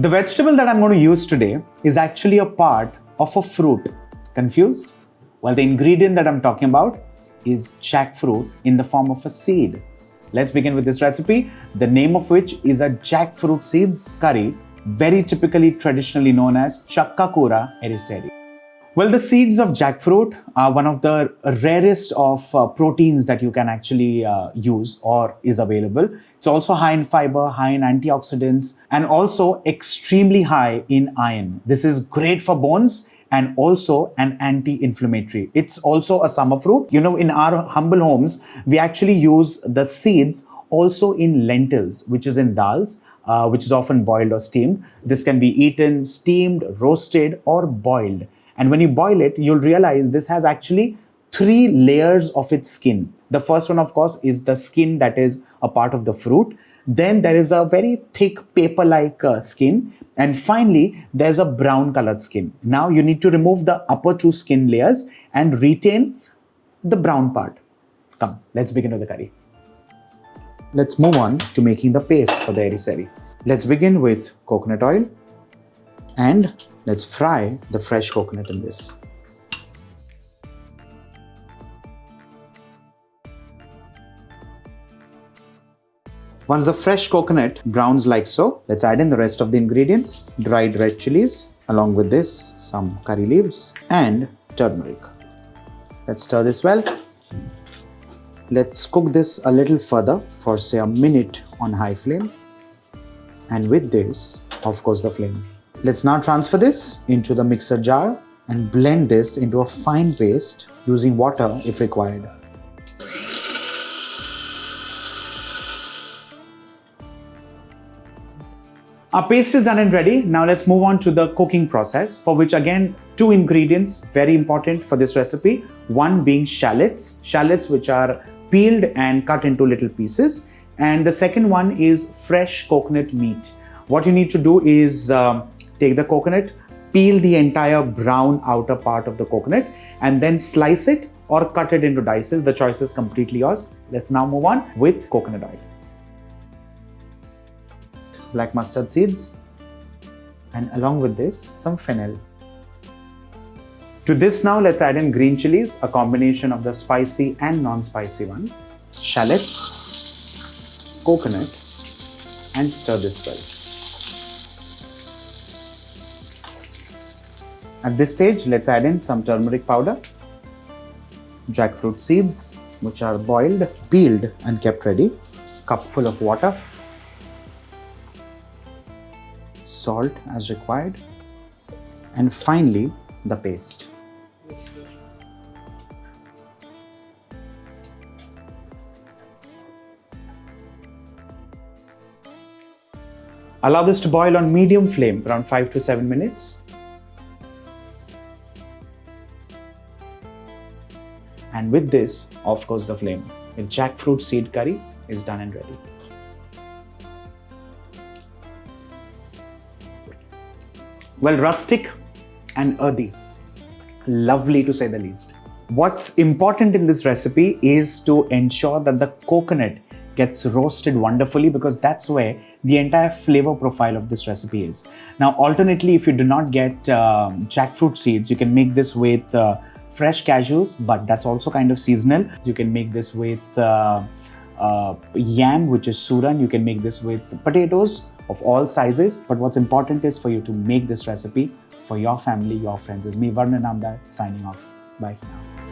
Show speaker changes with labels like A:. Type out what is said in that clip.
A: The vegetable that I'm going to use today is actually a part of a fruit. Confused? Well, the ingredient that I'm talking about is jackfruit in the form of a seed. Let's begin with this recipe, the name of which is a jackfruit seeds curry, very typically traditionally known as Chakka Kuru Erissery. Well, the seeds of jackfruit are one of the rarest of proteins that you can actually use or is available. It's also high in fiber, high in antioxidants, and also extremely high in iron. This is great for bones and also an anti-inflammatory. It's also a summer fruit. You know, in our humble homes, we actually use the seeds also in lentils, which is in dals, which is often boiled or steamed. This can be eaten, steamed, roasted, or boiled. And when you boil it, you'll realize this has actually 3 layers of its skin. The first one, of course, is the skin that is a part of the fruit. Then there is a very thick paper-like skin. And finally, there's a brown colored skin. Now you need to remove the upper 2 skin layers and retain the brown part. Come, let's begin with the curry. Let's move on to making the paste for the erissery. Let's begin with coconut oil and let's fry the fresh coconut in this. Once the fresh coconut browns like so, let's add in the rest of the ingredients. Dried red chilies, along with this, some curry leaves and turmeric. Let's stir this well. Let's cook this a little further for say a minute on high flame. And with this, of course, the flame. Let's now transfer this into the mixer jar and blend this into a fine paste using water if required. Our paste is done and ready. Now let's move on to the cooking process, for which again 2 ingredients very important for this recipe. One being shallots which are peeled and cut into little pieces, and the second one is fresh coconut meat. What you need to do is take the coconut, peel the entire brown outer part of the coconut, and then slice it or cut it into dices. The choice is completely yours. Let's now move on with coconut oil. Black mustard seeds, and along with this, some fennel. To this now, let's add in green chilies, a combination of the spicy and non-spicy one, shallots, coconut, and stir this well. At this stage, let's add in some turmeric powder, jackfruit seeds, which are boiled, peeled, and kept ready, cupful of water, salt as required, and finally the paste. Allow this to boil on medium flame for around 5 to 7 minutes. And with this, of course, the flame. The jackfruit seed curry is done and ready. Well, rustic and earthy. Lovely to say the least. What's important in this recipe is to ensure that the coconut gets roasted wonderfully, because that's where the entire flavor profile of this recipe is. Now, alternately, if you do not get jackfruit seeds, you can make this with fresh cashews, but that's also kind of seasonal. You can make this with yam, which is suran. You can make this with potatoes of all sizes. But what's important is for you to make this recipe for your family, your friends. It's me, Varun Inamdar, signing off. Bye for now.